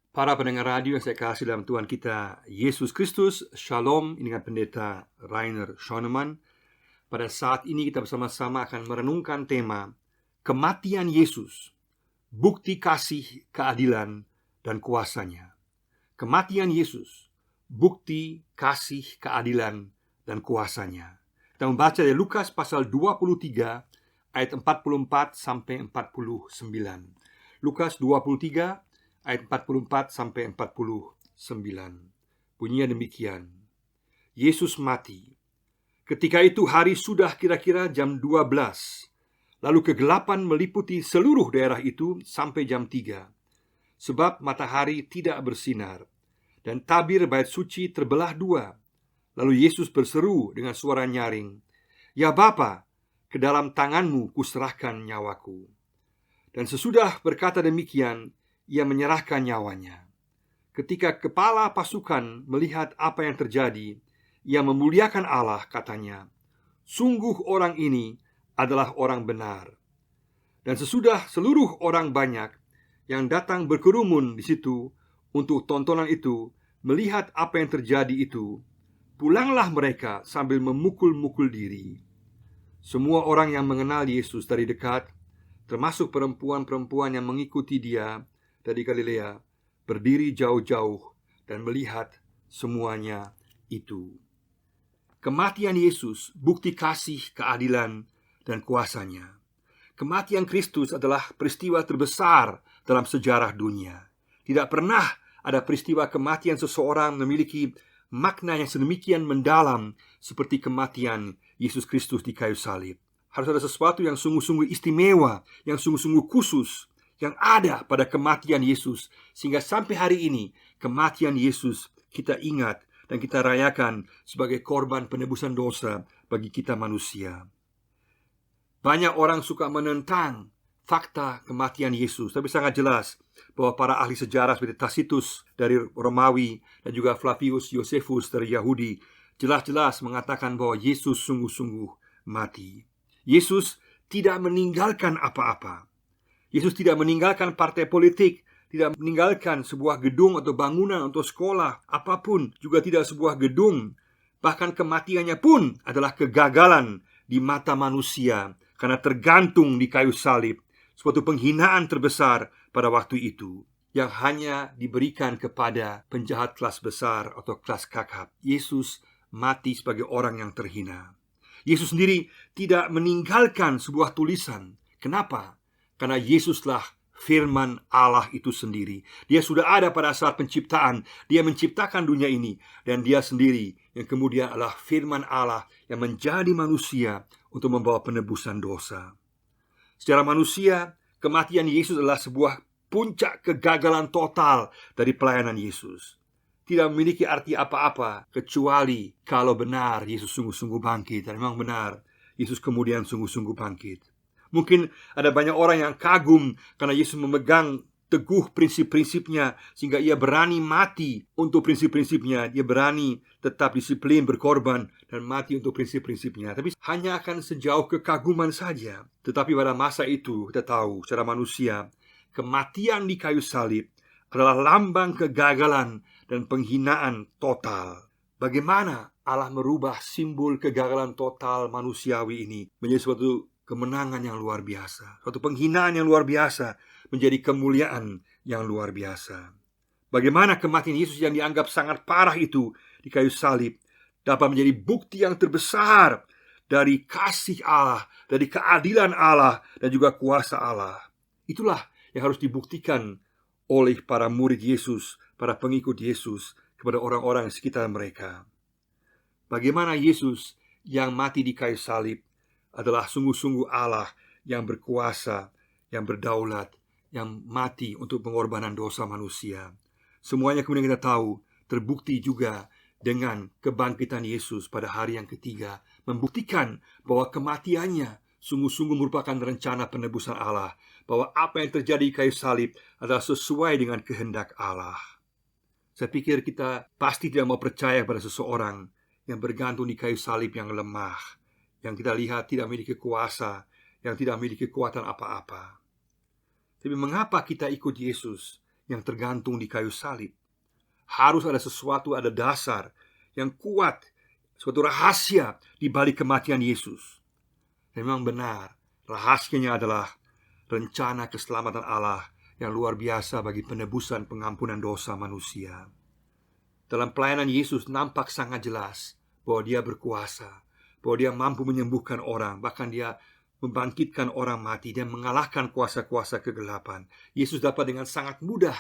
Para pendengar radio yang saya kasih dalam Tuhan kita Yesus Kristus, Shalom. Ini dengan pendeta Rainer Schoenemann. Pada saat ini kita bersama-sama akan merenungkan tema kematian Yesus, bukti kasih, keadilan, dan kuasanya. Kematian Yesus, bukti kasih, keadilan, dan kuasanya. Kita membaca dari Lukas pasal 23 ayat 44 sampai 49. Lukas 23 ayat 44 sampai 49. Bunyinya demikian. Yesus mati. Ketika itu hari sudah kira-kira jam 12. Lalu kegelapan meliputi seluruh daerah itu sampai jam 3. Sebab matahari tidak bersinar dan tabir bait suci terbelah dua. Lalu Yesus berseru dengan suara nyaring, "Ya Bapa, ke dalam tanganmu kuserahkan nyawaku." Dan sesudah berkata demikian, ia menyerahkan nyawanya. Ketika kepala pasukan melihat apa yang terjadi, ia memuliakan Allah, katanya, "Sungguh orang ini adalah orang benar." Dan sesudah seluruh orang banyak yang datang berkerumun di situ untuk tontonan itu melihat apa yang terjadi itu, pulanglah mereka sambil memukul-mukul diri. Semua orang yang mengenal Yesus dari dekat, termasuk perempuan-perempuan yang mengikuti dia dari Galilea, berdiri jauh-jauh dan melihat semuanya itu. Kematian Yesus, bukti kasih, keadilan, dan kuasanya. Kematian Kristus adalah peristiwa terbesar dalam sejarah dunia. Tidak pernah ada peristiwa kematian seseorang memiliki makna yang sedemikian mendalam seperti kematian Yesus Kristus di kayu salib. Harus ada sesuatu yang sungguh-sungguh istimewa, yang sungguh-sungguh khusus yang ada pada kematian Yesus, sehingga sampai hari ini kematian Yesus kita ingat dan kita rayakan sebagai korban penebusan dosa bagi kita manusia. Banyak orang suka menentang fakta kematian Yesus, tapi sangat jelas bahwa para ahli sejarah seperti Tacitus dari Romawi dan juga Flavius Josephus dari Yahudi jelas-jelas mengatakan bahwa Yesus sungguh-sungguh mati. Yesus tidak meninggalkan apa-apa. Yesus tidak meninggalkan partai politik, tidak meninggalkan sebuah gedung atau bangunan atau sekolah, apapun, juga tidak sebuah gedung. Bahkan kematiannya pun adalah kegagalan di mata manusia karena tergantung di kayu salib, suatu penghinaan terbesar pada waktu itu yang hanya diberikan kepada penjahat kelas besar atau kelas kakap. Yesus mati sebagai orang yang terhina. Yesus sendiri tidak meninggalkan sebuah tulisan. Kenapa? Karena Yesuslah firman Allah itu sendiri. Dia sudah ada pada saat penciptaan. Dia menciptakan dunia ini, dan dia sendiri yang kemudian adalah firman Allah yang menjadi manusia untuk membawa penebusan dosa. Secara manusia, kematian Yesus adalah sebuah puncak kegagalan total dari pelayanan Yesus. Tidak memiliki arti apa-apa kecuali kalau benar Yesus sungguh-sungguh bangkit. Dan memang benar, Yesus kemudian sungguh-sungguh bangkit. Mungkin ada banyak orang yang kagum karena Yesus memegang teguh prinsip-prinsipnya, sehingga ia berani mati untuk prinsip-prinsipnya. Dia berani tetap disiplin, berkorban, dan mati untuk prinsip-prinsipnya. Tapi hanya akan sejauh kekaguman saja. Tetapi pada masa itu kita tahu secara manusia, kematian di kayu salib adalah lambang kegagalan dan penghinaan total. Bagaimana Allah merubah simbol kegagalan total manusiawi ini menjadi suatu kemenangan yang luar biasa, suatu penghinaan yang luar biasa menjadi kemuliaan yang luar biasa. Bagaimana kematian Yesus yang dianggap sangat parah itu di kayu salib dapat menjadi bukti yang terbesar dari kasih Allah, dari keadilan Allah, dan juga kuasa Allah. Itulah yang harus dibuktikan oleh para murid Yesus, para pengikut Yesus kepada orang-orang sekitar mereka. Bagaimana Yesus yang mati di kayu salib adalah sungguh-sungguh Allah yang berkuasa, yang berdaulat, yang mati untuk pengorbanan dosa manusia. Semuanya kemudian kita tahu terbukti juga dengan kebangkitan Yesus pada hari yang ketiga, membuktikan bahwa kematiannya sungguh-sungguh merupakan rencana penebusan Allah, bahwa apa yang terjadi di kayu salib adalah sesuai dengan kehendak Allah. Saya pikir kita pasti tidak mau percaya pada seseorang yang bergantung di kayu salib yang lemah, yang kita lihat tidak memiliki kuasa, yang tidak memiliki kekuatan apa-apa. Tapi mengapa kita ikut Yesus yang tergantung di kayu salib. Harus ada sesuatu, ada dasar yang kuat, suatu rahasia di balik kematian Yesus. Memang benar, rahasianya adalah rencana keselamatan Allah yang luar biasa bagi penebusan pengampunan dosa manusia. Dalam pelayanan Yesus nampak sangat jelas bahwa dia berkuasa, bahwa dia mampu menyembuhkan orang, bahkan dia membangkitkan orang mati dan mengalahkan kuasa-kuasa kegelapan. Yesus dapat dengan sangat mudah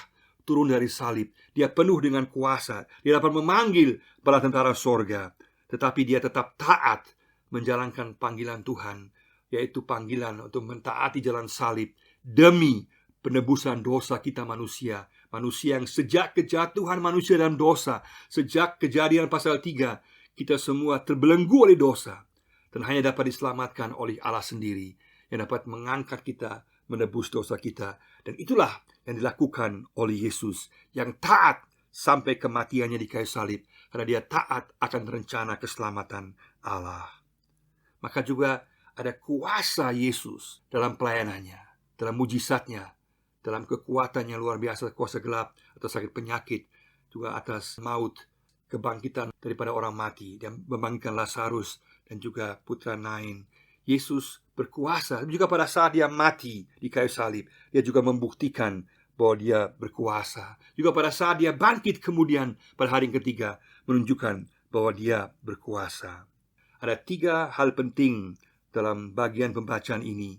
turun dari salib. Dia penuh dengan kuasa. Dia dapat memanggil bala tentara sorga. Tetapi dia tetap taat menjalankan panggilan Tuhan, yaitu panggilan untuk mentaati jalan salib demi penebusan dosa kita manusia. Manusia yang sejak kejatuhan manusia dalam dosa, sejak Kejadian pasal 3, kita semua terbelenggu oleh dosa dan hanya dapat diselamatkan oleh Allah sendiri yang dapat mengangkat kita, menebus dosa kita. Dan itulah yang dilakukan oleh Yesus yang taat sampai kematiannya di kayu salib, karena dia taat akan rencana keselamatan Allah. Maka juga ada kuasa Yesus dalam pelayanannya, dalam mujizatnya, dalam kekuatannya luar biasa, kuasa gelap atau sakit penyakit, juga atas maut, kebangkitan daripada orang mati, dan membangkitkan Lazarus dan juga putra Nain. Yesus berkuasa. Juga pada saat dia mati di kayu salib, dia juga membuktikan bahwa dia berkuasa. Juga pada saat dia bangkit kemudian pada hari yang ketiga, menunjukkan bahwa dia berkuasa. Ada 3 hal penting dalam bagian pembacaan ini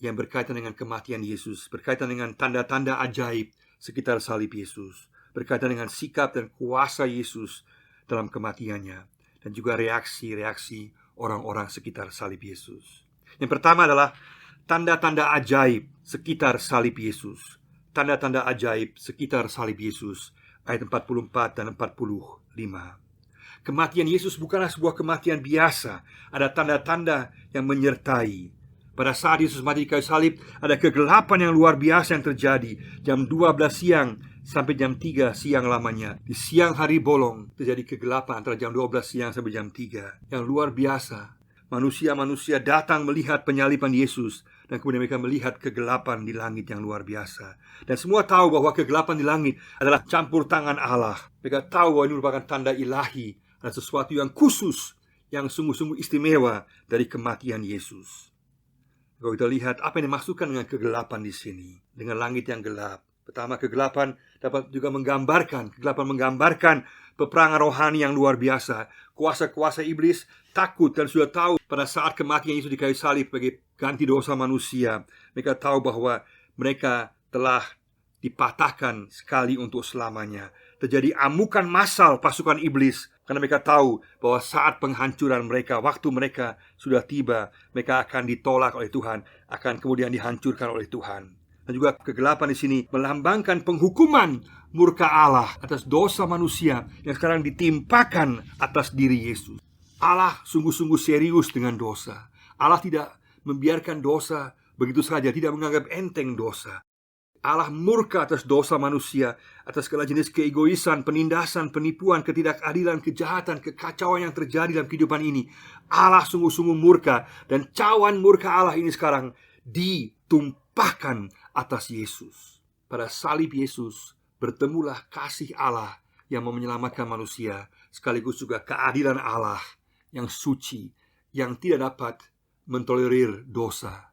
yang berkaitan dengan kematian Yesus, berkaitan dengan tanda-tanda ajaib sekitar salib Yesus, berkaitan dengan sikap dan kuasa Yesus dalam kematiannya, dan juga reaksi-reaksi orang-orang sekitar salib Yesus. Yang pertama adalah tanda-tanda ajaib sekitar salib Yesus. Tanda-tanda ajaib sekitar salib Yesus, ayat 44 dan 45. Kematian Yesus bukanlah sebuah kematian biasa. Ada tanda-tanda yang menyertai. Pada saat Yesus mati di kayu salib, ada kegelapan yang luar biasa yang terjadi. Jam 12 siang sampai jam 3 siang lamanya. Di siang hari bolong terjadi kegelapan antara jam 12 siang sampai jam 3 yang luar biasa. Manusia-manusia datang melihat penyaliban Yesus, dan kemudian mereka melihat kegelapan di langit yang luar biasa. Dan semua tahu bahwa kegelapan di langit adalah campur tangan Allah. Mereka tahu bahwa ini merupakan tanda ilahi, ada sesuatu yang khusus, yang sungguh-sungguh istimewa dari kematian Yesus. Kalau kita lihat apa yang dimaksudkan dengan kegelapan di sini, dengan langit yang gelap. Pertama, kegelapan dapat juga menggambarkan peperangan rohani yang luar biasa. Kuasa-kuasa iblis takut dan sudah tahu pada saat kematian Yesus di kayu salib sebagai ganti dosa manusia. Mereka tahu bahwa mereka telah dipatahkan sekali untuk selamanya. Terjadi amukan massal pasukan iblis, karena mereka tahu bahwa saat penghancuran mereka, waktu mereka sudah tiba, mereka akan ditolak oleh Tuhan, akan kemudian dihancurkan oleh Tuhan. Dan juga kegelapan di sini melambangkan penghukuman murka Allah atas dosa manusia yang sekarang ditimpakan atas diri Yesus. Allah sungguh-sungguh serius dengan dosa. Allah tidak membiarkan dosa begitu saja, tidak menganggap enteng dosa. Allah murka atas dosa manusia, atas segala jenis keegoisan, penindasan, penipuan, ketidakadilan, kejahatan, kekacauan yang terjadi dalam kehidupan ini. Allah sungguh-sungguh murka, dan cawan murka Allah ini sekarang ditumpahkan atas Yesus. Pada salib Yesus bertemulah kasih Allah yang mau menyelamatkan manusia, sekaligus juga keadilan Allah yang suci, yang tidak dapat mentolerir dosa,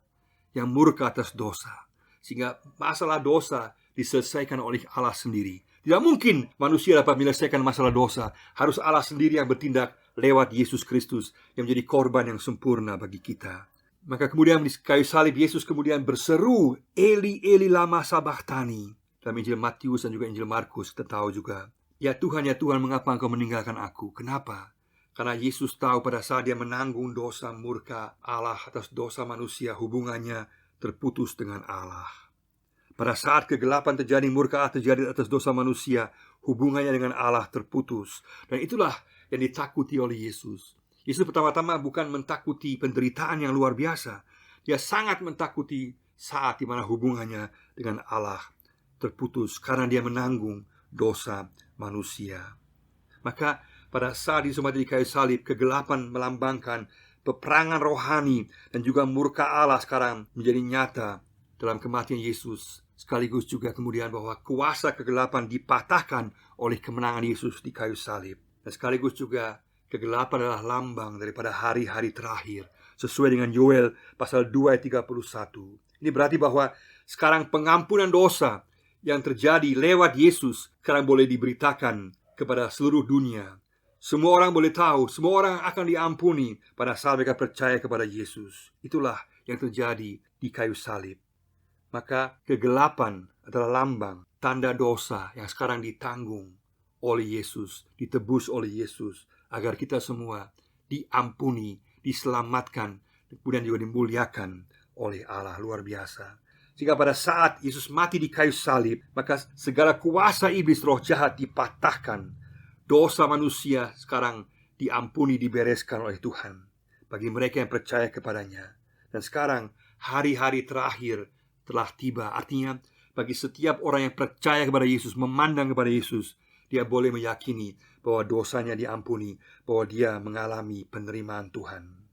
yang murka atas dosa, sehingga masalah dosa diselesaikan oleh Allah sendiri. Tidak mungkin manusia dapat menyelesaikan masalah dosa. Harus Allah sendiri yang bertindak lewat Yesus Kristus, yang menjadi korban yang sempurna bagi kita. Maka kemudian di kayu salib Yesus kemudian berseru, Eli, Eli lama sabachthani. Dalam Injil Matius dan juga Injil Markus kita tahu juga, ya Tuhan, mengapa engkau meninggalkan aku? Kenapa? Karena Yesus tahu pada saat dia menanggung dosa murka Allah atas dosa manusia, hubungannya terputus dengan Allah. Pada saat kegelapan terjadi, murka Allah terjadi atas dosa manusia, hubungannya dengan Allah terputus. Dan itulah yang ditakuti oleh Yesus. Yesus pertama-tama bukan mentakuti penderitaan yang luar biasa. Dia sangat mentakuti saat di mana hubungannya dengan Allah terputus karena dia menanggung dosa manusia. Maka pada saat Yesus mati di kayu salib, kegelapan melambangkan peperangan rohani dan juga murka Allah sekarang menjadi nyata dalam kematian Yesus sekaligus juga kemudian bahwa kuasa kegelapan dipatahkan oleh kemenangan Yesus di kayu salib. Dan sekaligus juga kegelapan adalah lambang daripada hari-hari terakhir, sesuai dengan Yoel pasal 2 ayat 31. Ini berarti bahwa sekarang pengampunan dosa yang terjadi lewat Yesus sekarang boleh diberitakan kepada seluruh dunia. Semua orang boleh tahu, semua orang akan diampuni pada saat mereka percaya kepada Yesus. Itulah yang terjadi di kayu salib. Maka kegelapan adalah lambang, tanda dosa yang sekarang ditanggung oleh Yesus, ditebus oleh Yesus, agar kita semua diampuni, diselamatkan, kemudian juga dimuliakan oleh Allah. Luar biasa. Sehingga pada saat Yesus mati di kayu salib, maka segala kuasa iblis, roh jahat dipatahkan. Dosa manusia sekarang diampuni, dibereskan oleh Tuhan bagi mereka yang percaya kepadanya. Dan sekarang hari-hari terakhir telah tiba. Artinya bagi setiap orang yang percaya kepada Yesus, memandang kepada Yesus, dia boleh meyakini bahwa dosanya diampuni, bahwa dia mengalami penerimaan Tuhan.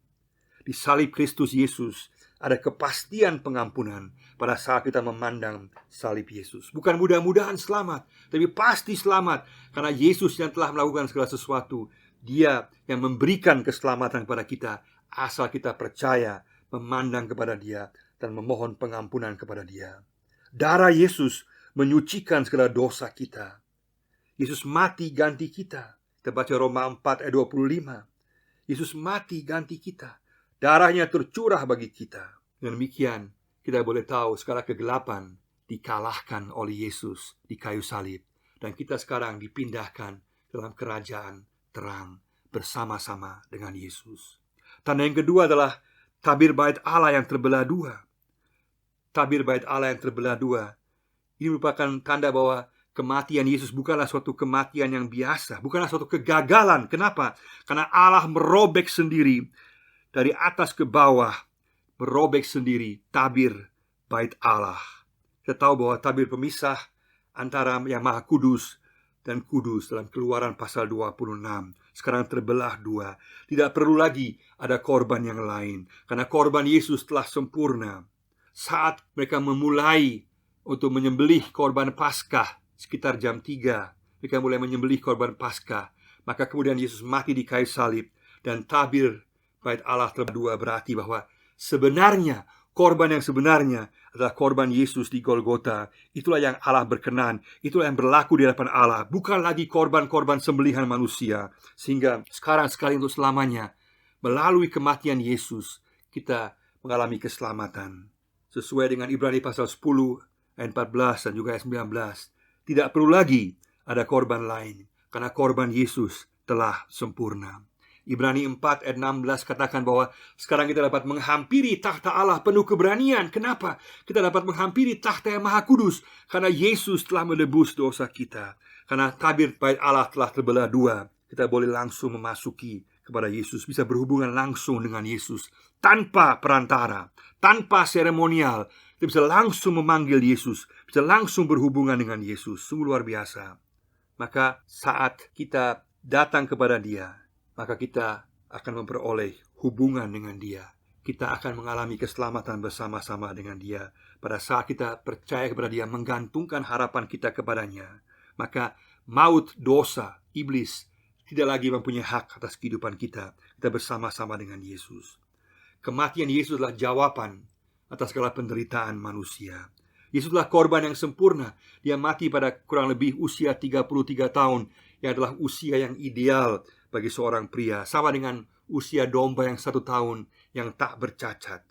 Di salib Kristus Yesus ada kepastian pengampunan pada saat kita memandang salib Yesus. Bukan mudah-mudahan selamat, tapi pasti selamat, karena Yesus yang telah melakukan segala sesuatu. Dia yang memberikan keselamatan kepada kita, asal kita percaya, memandang kepada Dia, dan memohon pengampunan kepada Dia. Darah Yesus menyucikan segala dosa kita. Yesus mati ganti kita. Kita baca Roma 4 ayat 25. Yesus mati ganti kita. Darahnya tercurah bagi kita. Dengan demikian kita boleh tahu segala kegelapan dikalahkan oleh Yesus di kayu salib, dan kita sekarang dipindahkan dalam kerajaan terang bersama-sama dengan Yesus. Tanda yang kedua adalah tabir bait Allah yang terbelah dua. Tabir bait Allah yang terbelah dua ini merupakan tanda bahwa kematian Yesus bukanlah suatu kematian yang biasa, bukanlah suatu kegagalan. Kenapa? Karena Allah merobek sendiri dari atas ke bawah, merobek sendiri tabir bait Allah. Kita tahu bahwa tabir pemisah antara yang Maha Kudus dan Kudus dalam Keluaran pasal 26 sekarang terbelah dua. Tidak perlu lagi ada korban yang lain, karena korban Yesus telah sempurna. Saat mereka memulai untuk menyembelih korban Paskah sekitar jam 3, mereka mulai menyembelih korban Paskah, maka kemudian Yesus mati di kayu salib, dan tabir bait Allah terbelah dua, berarti bahwa sebenarnya korban yang sebenarnya adalah korban Yesus di Golgota. Itulah yang Allah berkenan, itulah yang berlaku di hadapan Allah, bukan lagi korban-korban sembelihan manusia. Sehingga sekarang sekali untuk selamanya, melalui kematian Yesus, kita mengalami keselamatan. Sesuai dengan Ibrani pasal 10 ayat 14 dan juga ayat 19, tidak perlu lagi ada korban lain, karena korban Yesus telah sempurna. Ibrani 4 ayat 16 katakan bahwa sekarang kita dapat menghampiri takhta Allah penuh keberanian. Kenapa? Kita dapat menghampiri takhta yang Maha Kudus, karena Yesus telah menebus dosa kita. Karena tabir bait Allah telah terbelah dua, kita boleh langsung memasuki kepada Yesus, bisa berhubungan langsung dengan Yesus tanpa perantara, tanpa seremonial. Kita bisa langsung memanggil Yesus, bisa langsung berhubungan dengan Yesus. Sungguh luar biasa. Maka saat kita datang kepada Dia, maka kita akan memperoleh hubungan dengan Dia. Kita akan mengalami keselamatan bersama-sama dengan Dia. Pada saat kita percaya kepada Dia, menggantungkan harapan kita kepadanya, maka maut, dosa, iblis tidak lagi mempunyai hak atas kehidupan kita. Kita bersama-sama dengan Yesus. Kematian Yesus adalah jawaban atas segala penderitaan manusia. Yesuslah korban yang sempurna. Dia mati pada kurang lebih usia 33 tahun, yang adalah usia yang ideal bagi seorang pria, sama dengan usia domba yang 1 tahun yang tak bercacat.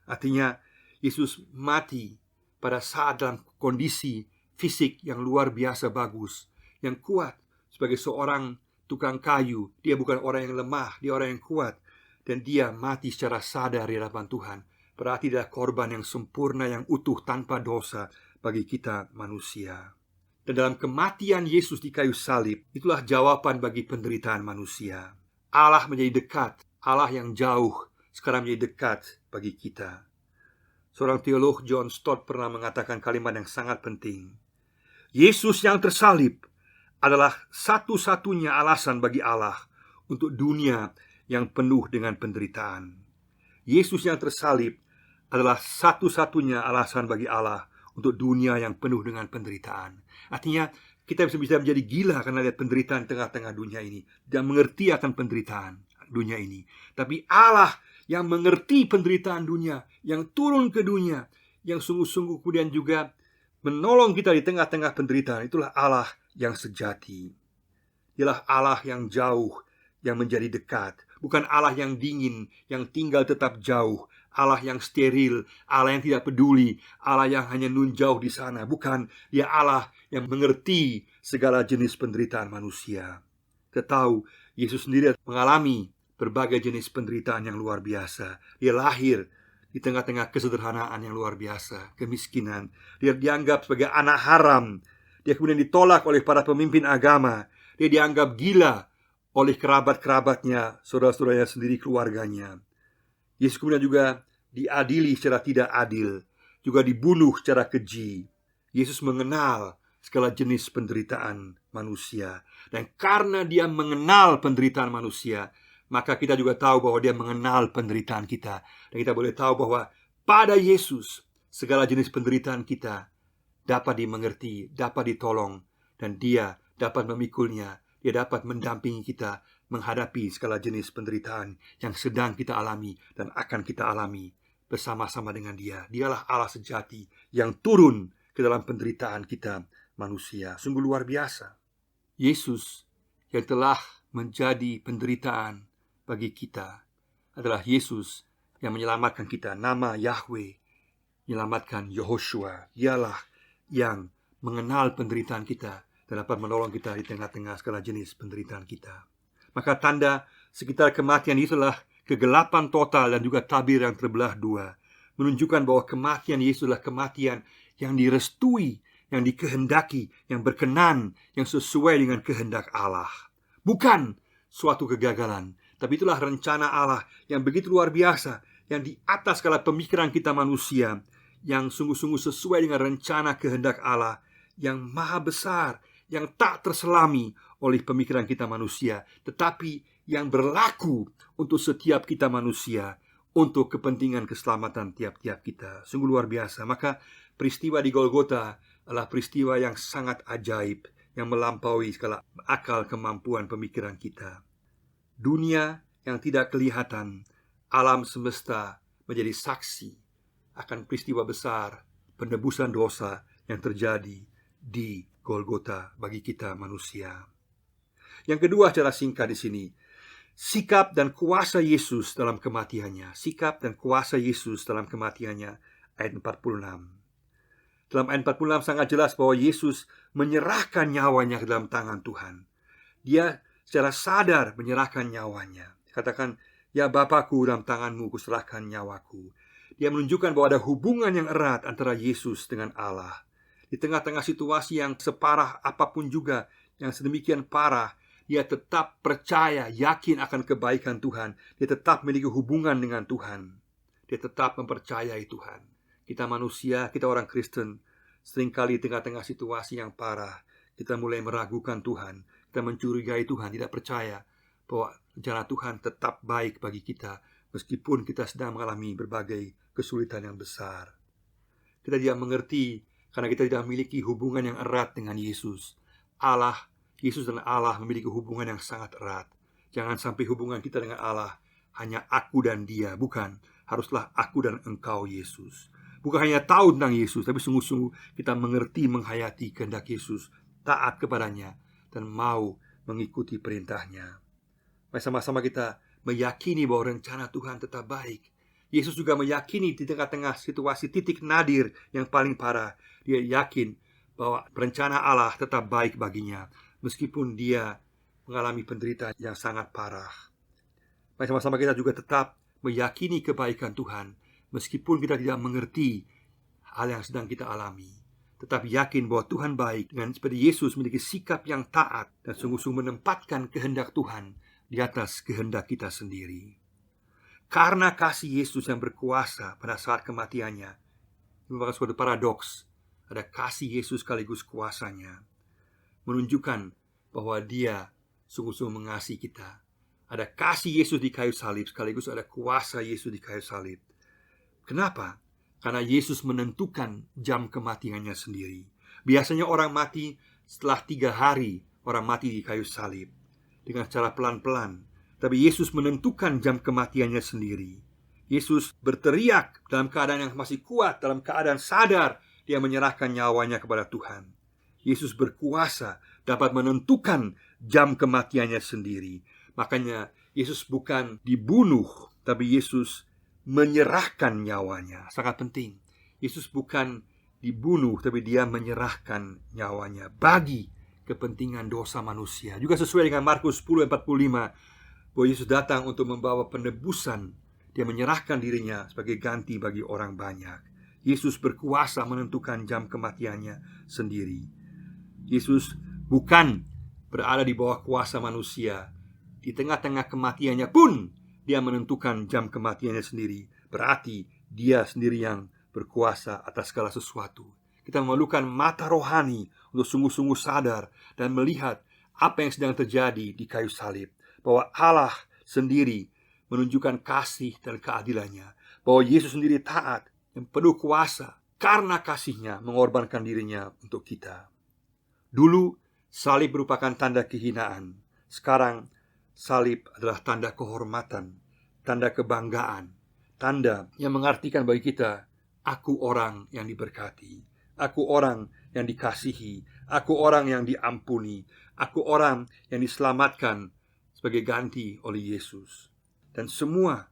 Artinya Yesus mati pada saat dalam kondisi fisik yang luar biasa bagus, yang kuat. Sebagai seorang tukang kayu, dia bukan orang yang lemah, dia orang yang kuat. Dan dia mati secara sadar di hadapan Tuhan. Berarti dia korban yang sempurna, yang utuh, tanpa dosa bagi kita manusia. Dan dalam kematian Yesus di kayu salib, itulah jawaban bagi penderitaan manusia. Allah menjadi dekat. Allah yang jauh sekarang menjadi dekat bagi kita. Seorang teolog, John Stott, pernah mengatakan kalimat yang sangat penting. Yesus yang tersalib adalah satu-satunya alasan bagi Allah untuk dunia yang penuh dengan penderitaan. Yesus yang tersalib adalah satu-satunya alasan bagi Allah untuk dunia yang penuh dengan penderitaan. Artinya kita bisa menjadi gila karena lihat penderitaan tengah-tengah dunia ini dan mengerti akan penderitaan dunia ini. Tapi Allah yang mengerti penderitaan dunia, yang turun ke dunia, yang sungguh-sungguh kemudian juga menolong kita di tengah-tengah penderitaan, itulah Allah yang sejati. Dialah Allah yang jauh, yang menjadi dekat. Bukan Allah yang dingin, yang tinggal tetap jauh. Allah yang steril, Allah yang tidak peduli, Allah yang hanya nun jauh di sana. Bukan, Dia Allah yang mengerti segala jenis penderitaan manusia. Kita tahu Yesus sendiri mengalami berbagai jenis penderitaan yang luar biasa. Dia lahir di tengah-tengah kesederhanaan yang luar biasa, kemiskinan. Dia dianggap sebagai anak haram. Dia kemudian ditolak oleh para pemimpin agama. Dia dianggap gila oleh kerabat-kerabatnya, saudara-saudaranya sendiri, keluarganya. Yesus kemudian juga diadili secara tidak adil, juga dibunuh secara keji. Yesus mengenal segala jenis penderitaan manusia. Dan karena Dia mengenal penderitaan manusia, maka kita juga tahu bahwa Dia mengenal penderitaan kita. Dan kita boleh tahu bahwa pada Yesus segala jenis penderitaan kita dapat dimengerti, dapat ditolong, dan Dia dapat memikulnya. Dia dapat mendampingi kita menghadapi segala jenis penderitaan yang sedang kita alami dan akan kita alami bersama-sama dengan Dia. Dialah Allah sejati yang turun ke dalam penderitaan kita manusia. Sungguh luar biasa. Yesus yang telah menjadi penderitaan bagi kita adalah Yesus yang menyelamatkan kita. Nama Yahweh menyelamatkan Yehoshua. Dialah yang mengenal penderitaan kita dan dapat menolong kita di tengah-tengah segala jenis penderitaan kita. Maka tanda sekitar kematian itulah kegelapan total dan juga tabir yang terbelah dua, menunjukkan bahwa kematian Yesus adalah kematian yang direstui, yang dikehendaki, yang berkenan, yang sesuai dengan kehendak Allah. Bukan suatu kegagalan, tapi itulah rencana Allah yang begitu luar biasa, yang di atas segala pemikiran kita manusia, yang sungguh-sungguh sesuai dengan rencana kehendak Allah yang maha besar, yang tak terselami oleh pemikiran kita manusia, tetapi yang berlaku untuk setiap kita manusia, untuk kepentingan keselamatan tiap-tiap kita. Sungguh luar biasa. Maka peristiwa di Golgota adalah peristiwa yang sangat ajaib, yang melampaui segala akal kemampuan pemikiran kita. Dunia yang tidak kelihatan, alam semesta menjadi saksi akan peristiwa besar penebusan dosa yang terjadi di Golgota bagi kita manusia. Yang kedua secara singkat di sini, sikap dan kuasa Yesus dalam kematiannya. Sikap dan kuasa Yesus dalam kematiannya, ayat 46. Dalam ayat 46 sangat jelas bahwa Yesus menyerahkan nyawanya ke dalam tangan Tuhan. Dia secara sadar menyerahkan nyawanya. Katakan, ya Bapakku, dalam tanganmu kuserahkan nyawaku. Dia menunjukkan bahwa ada hubungan yang erat antara Yesus dengan Allah. Di tengah-tengah situasi yang separah apapun juga, yang sedemikian parah, dia tetap percaya, yakin akan kebaikan Tuhan. Dia tetap memiliki hubungan dengan Tuhan. Dia tetap mempercayai Tuhan. Kita manusia, kita orang Kristen, seringkali di tengah-tengah situasi yang parah, kita mulai meragukan Tuhan. Kita mencurigai Tuhan, tidak percaya bahwa rencana Tuhan tetap baik bagi kita, meskipun kita sedang mengalami berbagai kesulitan yang besar. Kita tidak mengerti karena kita tidak memiliki hubungan yang erat dengan Yesus. Yesus dan Allah memiliki hubungan yang sangat erat. Jangan sampai hubungan kita dengan Allah hanya aku dan Dia. Bukan, haruslah aku dan engkau Yesus. Bukan hanya tahu tentang Yesus, tapi sungguh-sungguh kita mengerti, menghayati kehendak Yesus, taat kepadanya, dan mau mengikuti perintahnya. Mari sama-sama kita meyakini bahwa rencana Tuhan tetap baik. Yesus juga meyakini di tengah-tengah situasi titik nadir yang paling parah, dia yakin bahwa rencana Allah tetap baik baginya, meskipun dia mengalami penderitaan yang sangat parah. Mari sama-sama kita juga tetap meyakini kebaikan Tuhan, meskipun kita tidak mengerti hal yang sedang kita alami. Tetap yakin bahwa Tuhan baik, dengan seperti Yesus memiliki sikap yang taat dan sungguh-sungguh menempatkan kehendak Tuhan di atas kehendak kita sendiri. Karena kasih Yesus yang berkuasa pada saat kematiannya, ini merupakan suatu paradoks. Ada kasih Yesus sekaligus kuasanya, menunjukkan bahwa Dia sungguh-sungguh mengasihi kita. Ada kasih Yesus di kayu salib sekaligus ada kuasa Yesus di kayu salib. Kenapa? karena Yesus menentukan jam kematiannya sendiri. Biasanya orang mati setelah 3 hari, orang mati di kayu salib dengan cara pelan-pelan. Tapi Yesus menentukan jam kematiannya sendiri. Yesus berteriak dalam keadaan yang masih kuat, dalam keadaan sadar. Dia menyerahkan nyawanya kepada Tuhan. Yesus berkuasa dapat menentukan jam kematiannya sendiri. Makanya Yesus bukan dibunuh, tapi Yesus menyerahkan nyawanya. Sangat penting. Yesus bukan dibunuh, tapi dia menyerahkan nyawanya bagi kepentingan dosa manusia. Juga sesuai dengan Markus 10:45, bahwa Yesus datang untuk membawa penebusan. Dia menyerahkan dirinya sebagai ganti bagi orang banyak. Yesus berkuasa menentukan jam kematiannya sendiri. Yesus bukan berada di bawah kuasa manusia. Di tengah-tengah kematiannya pun dia menentukan jam kematiannya sendiri. Berarti dia sendiri yang berkuasa atas segala sesuatu. Kita memerlukan mata rohani untuk sungguh-sungguh sadar dan melihat apa yang sedang terjadi di kayu salib. Bahwa Allah sendiri menunjukkan kasih dan keadilannya. Bahwa Yesus sendiri taat, yang penuh kuasa, karena kasihnya mengorbankan dirinya untuk kita. Dulu salib merupakan tanda kehinaan. Sekarang salib adalah tanda kehormatan, tanda kebanggaan, tanda yang mengartikan bagi kita, aku orang yang diberkati, aku orang yang dikasihi, aku orang yang diampuni, aku orang yang diselamatkan sebagai ganti oleh Yesus. Dan semua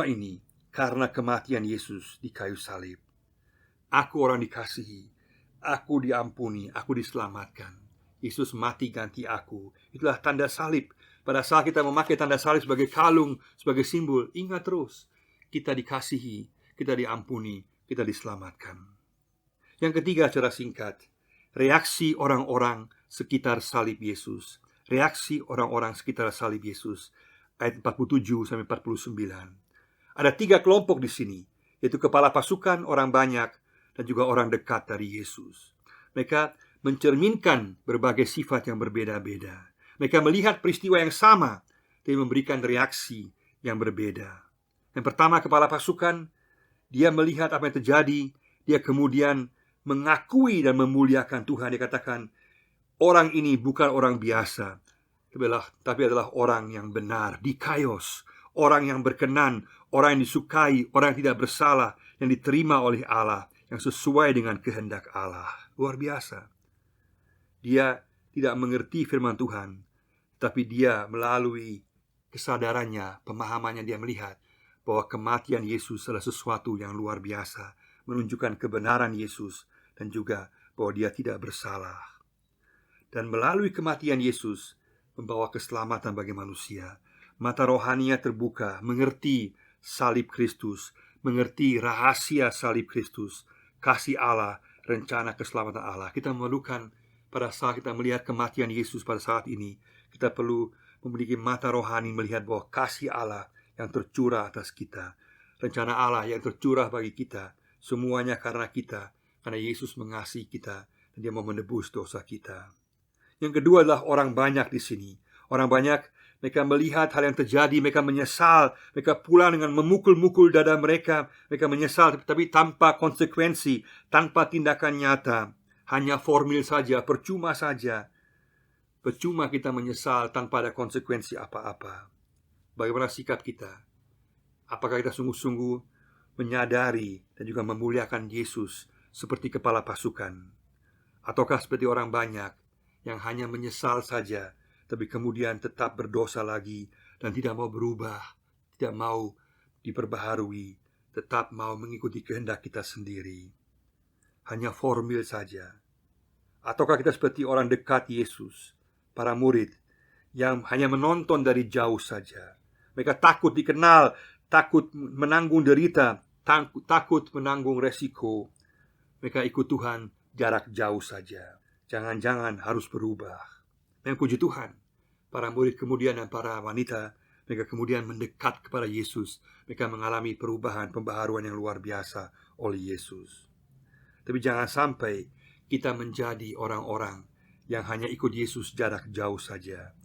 ini karena kematian Yesus di kayu salib. Aku orang dikasihi, aku diampuni, aku diselamatkan. Yesus mati ganti aku. Itulah tanda salib. Pada saat kita memakai tanda salib sebagai kalung, sebagai simbol, ingat terus, kita dikasihi, kita diampuni, kita diselamatkan. Yang ketiga, secara singkat, reaksi orang-orang sekitar salib Yesus. Reaksi orang-orang sekitar salib Yesus, ayat 47-49. Ada 3 kelompok di sini, yaitu kepala pasukan, orang banyak, dan juga orang dekat dari Yesus. Mereka mencerminkan berbagai sifat yang berbeda-beda. Mereka melihat peristiwa yang sama, tapi memberikan reaksi yang berbeda. Yang pertama, kepala pasukan, dia melihat apa yang terjadi. Dia kemudian mengakui dan memuliakan Tuhan. Dia katakan, orang ini bukan orang biasa, tapi adalah orang yang benar, dikaios, orang yang berkenan, orang yang disukai, orang yang tidak bersalah, yang diterima oleh Allah, yang sesuai dengan kehendak Allah. Luar biasa. Dia tidak mengerti firman Tuhan, tapi dia melalui kesadarannya, pemahamannya, dia melihat bahwa kematian Yesus adalah sesuatu yang luar biasa, menunjukkan kebenaran Yesus, dan juga bahwa dia tidak bersalah. Dan melalui kematian Yesus membawa keselamatan bagi manusia. Mata rohaninya terbuka, mengerti salib Kristus, mengerti rahasia salib Kristus, kasih Allah, rencana keselamatan Allah. Kita memerlukan, pada saat kita melihat kematian Yesus pada saat ini, kita perlu memiliki mata rohani melihat bahwa kasih Allah yang tercurah atas kita, rencana Allah yang tercurah bagi kita, semuanya karena kita, karena Yesus mengasihi kita dan dia mau menebus dosa kita. Yang kedua adalah orang banyak di sini. Orang banyak, mereka melihat hal yang terjadi, mereka menyesal, mereka pulang dengan memukul-mukul dada mereka menyesal, tapi tanpa konsekuensi, tanpa tindakan nyata, hanya formil saja, percuma saja. Percuma kita menyesal tanpa ada konsekuensi apa-apa. Bagaimana sikap kita? Apakah kita sungguh-sungguh menyadari dan juga memuliakan Yesus seperti kepala pasukan? Ataukah seperti orang banyak yang hanya menyesal saja, tapi kemudian tetap berdosa lagi dan tidak mau berubah, tidak mau diperbaharui, tetap mau mengikuti kehendak kita sendiri, hanya formil saja? Ataukah kita seperti orang dekat Yesus, para murid yang hanya menonton dari jauh saja? Mereka takut dikenal, takut menanggung derita, takut menanggung resiko. Mereka ikut Tuhan jarak jauh saja. Jangan-jangan harus berubah. Yang puji Tuhan, para murid kemudian dan para wanita, mereka kemudian mendekat kepada Yesus. Mereka mengalami perubahan, pembaharuan yang luar biasa oleh Yesus. Tapi jangan sampai kita menjadi orang-orang yang hanya ikut Yesus jarak jauh saja,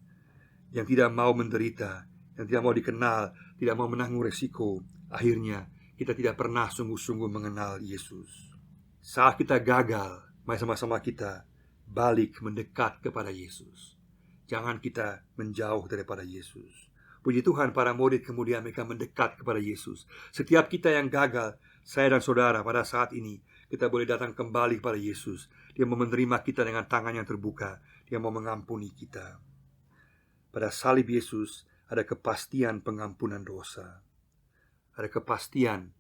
yang tidak mau menderita, yang tidak mau dikenal, tidak mau menanggung resiko. Akhirnya kita tidak pernah sungguh-sungguh mengenal Yesus. Saat kita gagal, mari sama-sama kita balik mendekat kepada Yesus. Jangan kita menjauh daripada Yesus. Puji Tuhan, para murid kemudian mereka mendekat kepada Yesus. Setiap kita yang gagal, saya dan saudara, pada saat ini kita boleh datang kembali kepada Yesus. Dia mau menerima kita dengan tangan yang terbuka. Dia mau mengampuni kita. Pada salib Yesus ada kepastian pengampunan dosa. Ada kepastian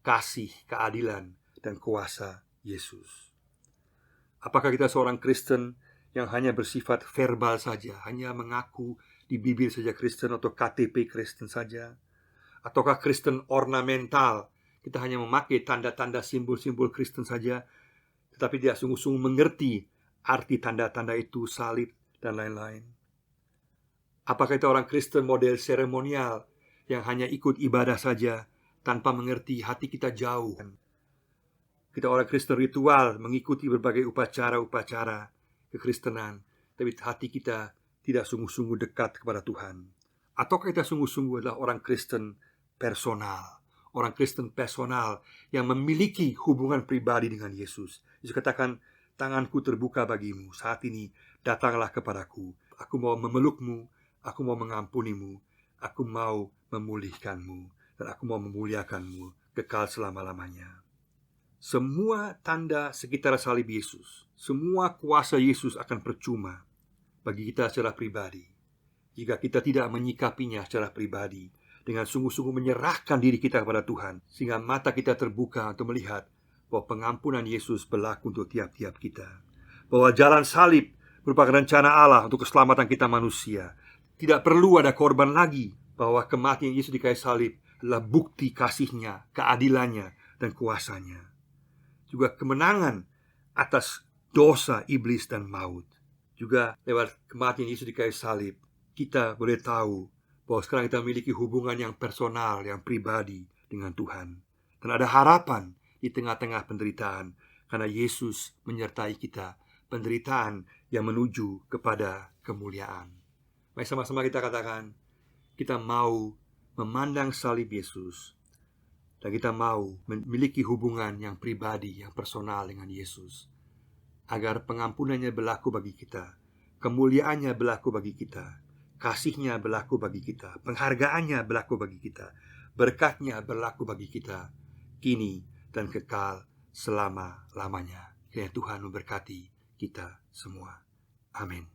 kasih, keadilan, dan kuasa Yesus. Apakah kita seorang Kristen yang hanya bersifat verbal saja, hanya mengaku di bibir saja Kristen atau KTP Kristen saja? Ataukah Kristen ornamental, kita hanya memakai tanda-tanda simbol-simbol Kristen saja, tetapi tidak sungguh-sungguh mengerti arti tanda-tanda itu, salib, dan lain-lain? Apakah kita orang Kristen model seremonial yang hanya ikut ibadah saja tanpa mengerti hati kita jauh? Kita orang Kristen ritual, mengikuti berbagai upacara-upacara kekristenan, tapi hati kita tidak sungguh-sungguh dekat kepada Tuhan. Ataukah kita sungguh-sungguh adalah orang Kristen personal, orang Kristen personal yang memiliki hubungan pribadi dengan Yesus? Yesus katakan, tanganku terbuka bagimu, saat ini datanglah kepadaku. Aku mau memelukmu, aku mau mengampunimu, aku mau memulihkanmu, dan aku mau memuliakanmu kekal selama-lamanya. Semua tanda sekitar salib Yesus, semua kuasa Yesus akan percuma bagi kita secara pribadi jika kita tidak menyikapinya secara pribadi dengan sungguh-sungguh menyerahkan diri kita kepada Tuhan, sehingga mata kita terbuka untuk melihat bahwa pengampunan Yesus berlaku untuk tiap-tiap kita, bahwa jalan salib merupakan rencana Allah untuk keselamatan kita manusia. Tidak perlu ada korban lagi, bahwa kematian Yesus di kayu salib adalah bukti kasih-Nya, keadilannya, dan kuasanya. Juga kemenangan atas dosa iblis dan maut. Juga lewat kematian Yesus di kayu salib, kita boleh tahu bahwa sekarang kita memiliki hubungan yang personal, yang pribadi dengan Tuhan. Dan ada harapan di tengah-tengah penderitaan, karena Yesus menyertai kita, penderitaan yang menuju kepada kemuliaan. Mari sama-sama kita katakan, kita mau memandang salib Yesus, dan kita mau memiliki hubungan yang pribadi, yang personal dengan Yesus, agar pengampunannya berlaku bagi kita, kemuliaannya berlaku bagi kita, kasih-Nya berlaku bagi kita, penghargaannya berlaku bagi kita, berkat-Nya berlaku bagi kita, kini dan kekal selama-lamanya. Kiranya Tuhan memberkati kita semua. Amin.